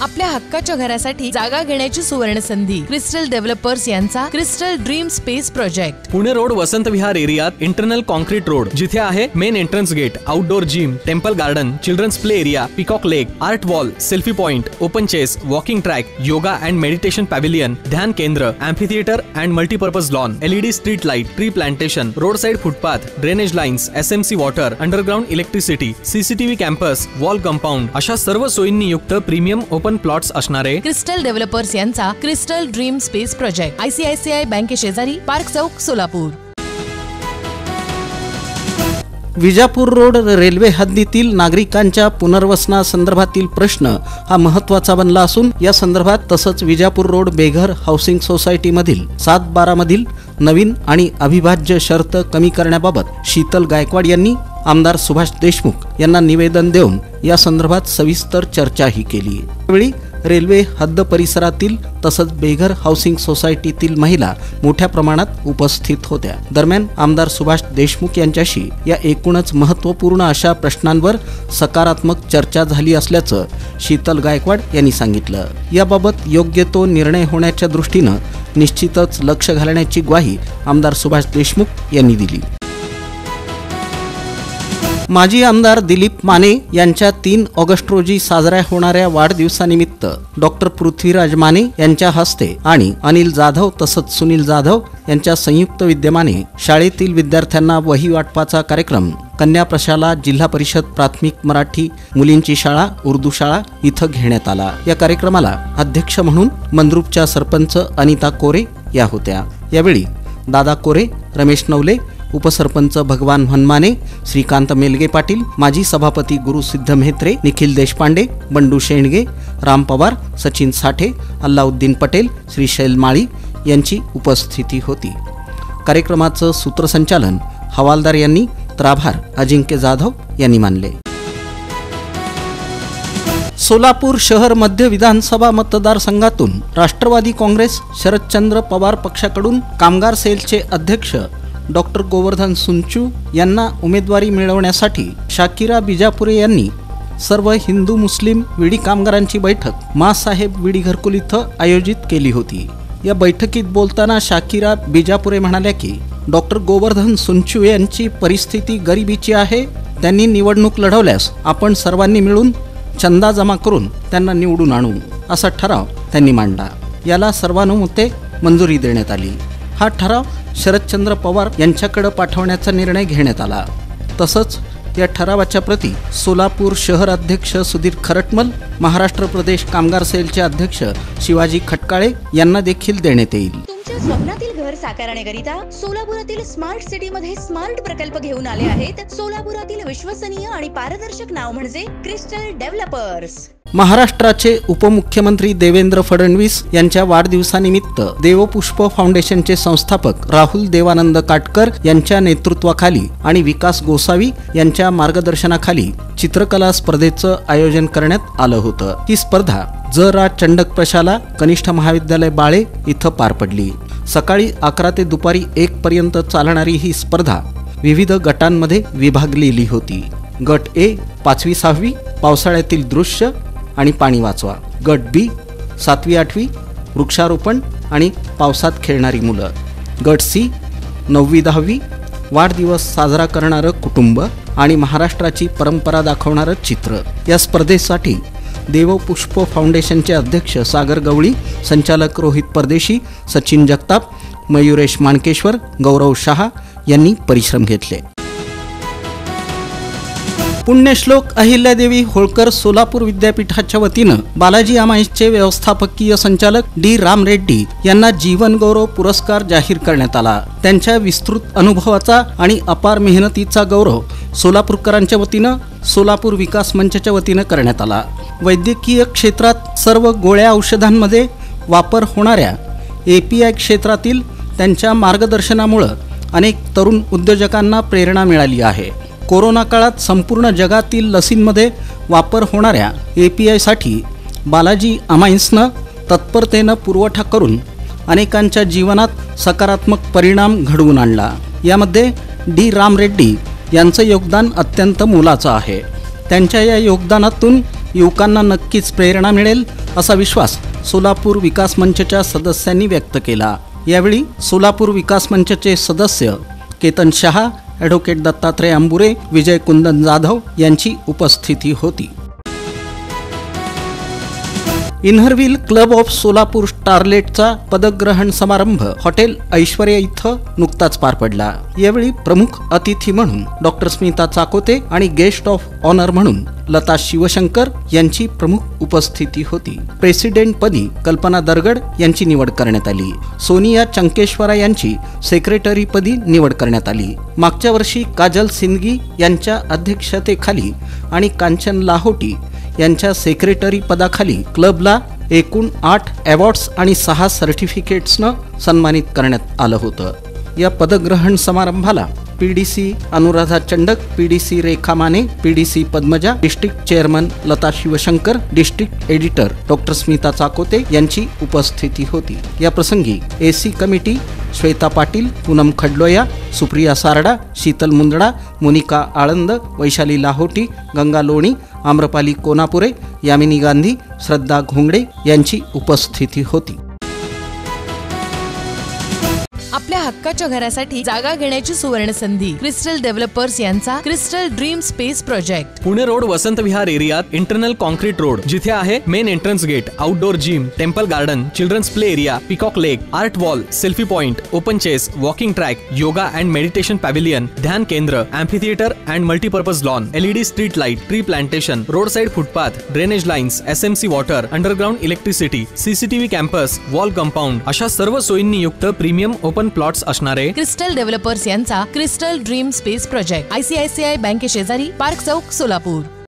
आपल्या हक्काच्या घरासाठी जागा घेण्याची सुवर्ण संधी। क्रिस्टल डेव्हलपर्स यांचा Crystal Dream Space project. Pune road Vasant Vihar एरियात इंटरनल कॉन्क्रीट रोड, जिथे आहे main entrance gate, outdoor gym, temple garden, children's play area, peacock lake, art wall, selfie point, open chess, walking track, yoga and meditation pavilion, ध्यान केंद्र, amphitheatre and multipurpose lawn, LED street light, tree plantation, road side footpath, drainage lines, SMC water, underground electricity, CCTV campus, wall compound अशा सर्व सोयींनी युक्त premium open plots असणारे crystal Developers यांचा Crystal Dream Space project, ICICI बँके शेजारी, park चौक, Solapur. Vijapur road railway हद्दीतील नागरिकांच्या पुनर्वसनासंदर्भातील प्रश्न हा महत्त्वाचा बनला असून या संदर्भात तसंच विजापूर रोड बेघर हाऊसिंग सोसायटी मधील 7-12 मधील नवीन आणि अविभाज्य शर्त कमी करण्याबाबत शीतल गायकवाड यांनी आमदार सुभाष देशमुख यांना निवेदन देऊन या संदर्भात सविस्तर चर्चाही केली। यावेळी रेल्वे हद्द परिसरातील तसंच बेघर हाऊसिंग सोसायटीतील महिला मोठ्या प्रमाणात उपस्थित होत्या। दरम्यान आमदार सुभाष देशमुख यांच्याशी या एकूणच महत्त्वपूर्ण अशा प्रश्नांवर सकारात्मक चर्चा झाली असल्याचं शीतल गायकवाड यांनी सांगितलं। याबाबत योग्य तो निर्णय होण्याच्या दृष्टीनं निश्चितच लक्ष घालण्याची ग्वाही आमदार सुभाष देशमुख यांनी दिली। माजी आमदार दिलीप माने यांच्या 3 ऑगस्ट रोजी साजऱ्या होणाऱ्या वाढदिवसानिमित्त डॉक्टर पृथ्वीराज माने यांच्या हस्ते आणि अनिल जाधव तसंच सुनील जाधव यांच्या संयुक्त विद्यमाने शाळेतील विद्यार्थ्यांना वही वाटपाचा कार्यक्रम कन्या प्रशाला जिल्हा परिषद प्राथमिक मराठी मुलींची शाळा उर्दू शाळा इथं घेण्यात आला। या कार्यक्रमाला अध्यक्ष म्हणून मंद्रुपच्या सरपंच अनिता कोरे या होत्या। यावेळी दादा कोरे, रमेश नवले, उपसरपंच भगवान हनमाने, श्रीकांत मेलगे पाटील, माजी सभापती गुरुसिद्ध म्हेत्रे, निखिल देशपांडे, बंडू शेंडगे, राम पवार, सचिन साठे, अल्लाउद्दीन पटेल, श्रीशैल माळी यांची उपस्थिती होती। कार्यक्रमाचं सूत्रसंचालन हवालदार यांनी तर आभार अजिंक्य जाधव यांनी मानले। सोलापूर शहर मध्य विधानसभा मतदारसंघातून राष्ट्रवादी काँग्रेस शरदचंद्र पवार पक्षाकडून कामगार सेलचे अध्यक्ष डॉक्टर गोवर्धन सुंचू यांना उमेदवारी मिळवण्यासाठी शाकिरा बिजापुरे यांनी सर्व हिंदू मुस्लिम विडी कामगारांची बैठक मासाहेब विडी घरकुल इथं आयोजित केली होती। या बैठकीत बोलताना शाकिरा बिजापुरे म्हणाल्या की डॉक्टर गोवर्धन सुंचू यांची परिस्थिती गरिबीची आहे, त्यांनी निवडणूक लढवल्यास आपण सर्वांनी मिळून चंदा जमा करून त्यांना निवडून आणू असा ठराव त्यांनी मांडला। याला सर्वानुमते मंजुरी देण्यात आली। हा ठराव शरदचंद्र पवार यांच्याकडे पाठवण्याचा निर्णय घेण्यात आला। तसंच या ठरावाच्या प्रती सोलापूर शहर अध्यक्ष सुधीर खरटमल, महाराष्ट्र प्रदेश कामगार सेलचे अध्यक्ष शिवाजी खटकाळे यांना देखील देण्यात येईल। तुमच्या स्वप्नातील घर साकारण्याकरिता सोलापुरातील स्मार्ट सिटी मध्ये स्मार्ट प्रकल्प घेऊन आले आहेत। सोलापुरातील विश्वसनीय आणि पारदर्शक नाव म्हणजे क्रिस्टल डेव्हलपर्स। महाराष्ट्राचे उपमुख्यमंत्री देवेंद्र फडणवीस यांच्या वाढदिवसानिमित्त देवपुष्प फाउंडेशनचे संस्थापक राहुल देवानंद काटकर यांच्या नेतृत्वाखाली आणि विकास गोसावी यांच्या मार्गदर्शनाखाली चित्रकला स्पर्धेचं आयोजन करण्यात आलं होतं। ही स्पर्धा ज.रा. चंडक प्रशाला कनिष्ठ महाविद्यालय बाळे इथं पार पडली। सकाळी 11 ते दुपारी 1 पर्यंत चालणारी ही स्पर्धा विविध गटांमध्ये विभागलेली होती। गट ए 5वी-6वी पावसाळ्यातील दृश्य आणि पाणी वाचवा, गट बी 7वी-8वी वृक्षारोपण आणि पावसात खेळणारी मुलं, गट सी 9वी-10वी वाढदिवस साजरा करणारं कुटुंब आणि महाराष्ट्राची परंपरा दाखवणारं चित्र। या स्पर्धेसाठी देवपुष्प फाउंडेशनचे अध्यक्ष सागर गवळी, संचालक रोहित परदेशी, सचिन जगताप, मयुरेश माणकेश्वर, गौरव शहा यांनी परिश्रम घेतले। पुण्यश्लोक अहिल्यादेवी होळकर सोलापूर विद्यापीठाच्या वतीनं बालाजी आमाईसचे व्यवस्थापकीय संचालक डी राम रेड्डी यांना जीवन गौरव पुरस्कार जाहीर करण्यात आला। त्यांच्या विस्तृत अनुभवाचा आणि अपार मेहनतीचा गौरव सोलापूरकरांच्या वतीनं सोलापूर विकास मंचच्या वतीनं करण्यात आला। वैद्यकीय क्षेत्रात सर्व गोळ्या औषधांमध्ये वापर होणाऱ्या API क्षेत्रातील त्यांच्या मार्गदर्शनामुळे अनेक तरुण उद्योजकांना प्रेरणा मिळाली आहे। कोरोना काळात संपूर्ण जगातील लसींमध्ये वापर होणाऱ्या API साठी बालाजी आमाईन्सनं तत्परतेनं पुरवठा करून अनेकांच्या जीवनात सकारात्मक परिणाम घडवून आणला। यामध्ये डी राम रेड्डी यांचं योगदान अत्यंत मोलाचं आहे। त्यांच्या या योगदानातून युवकांना नक्कीच प्रेरणा मिळेल असा विश्वास सोलापूर विकास मंचच्या सदस्यांनी व्यक्त केला। यावेळी सोलापूर विकास मंचचे सदस्य केतन शहा, ॲडव्होकेट दत्तात्रय अंबुरे, विजय कुंदन जाधव यांची उपस्थिती होती। इन्हरव्हिल क्लब ऑफ सोलापूर स्टारलेटचा पदग्रहण समारंभ हॉटेल ऐश्वर्या इथं नुकताच पार पडला। यावेळी प्रमुख अतिथी म्हणून डॉक्टर स्मिता चाकोते आणि गेस्ट ऑफ ऑनर म्हणून लता शिवशंकर यांची प्रमुख उपस्थिती होती। प्रेसिडेंट पदी कल्पना दरगड यांची निवड करण्यात आली। सोनिया चंकेश्वरा यांची सेक्रेटरी पदी निवड करण्यात आली। मागच्या वर्षी काजल सिंदगी यांच्या अध्यक्षतेखाली आणि कांचन लाहोटी यांच्या सेक्रेटरी पदाखाली क्लबला एकूण 8 अवॉर्ड्स आणि 6 सर्टिफिकेट्सनं सन्मानित करण्यात आलं होतं। या पदग्रहण समारंभाला PDC Anuradha Chandak, PDC Rekha Mane, PDC Padmaja, district chairman Lata Shivshankar, district editor doctor Smita Chakote यांची उपस्थिती होती। या प्रसंगी एसी कमिटी श्वेता पाटील, पूनम खडलोया, सुप्रिया सारडा, शीतल मुंदडा, मोनिका आळंद, वैशाली लाहोटी, गंगा लोणी, आम्रपाली कोनापुरे, यामिनी गांधी, श्रद्धा घोंगडे यांची उपस्थिती होती। आपल्या हक्काच्या घरासाठी जागा घेण्याची सुवर्ण संधी क्रिस्टल डेव्हलपर्स यांचा Crystal Dream Space project. Pune road, Vasant Vihar एरियात इंटरनल कॉन्क्रीट रोड, जिथे आहे main entrance gate, outdoor gym, temple garden, children's play area, peacock lake, art wall, selfie point, open chess, walking track, yoga and meditation pavilion, ध्यान केंद्र, amphitheatre and multipurpose lawn, LED street light, tree plantation, road side footpath, drainage lines, SMC water, underground electricity, CCTV campus, wall compound अशा सर्व सोयींनी युक्त premium open plots असणारे crystal Developers यांचा Crystal Dream Space project ICICI बँके शेजारी, park चौक, सोलापूर।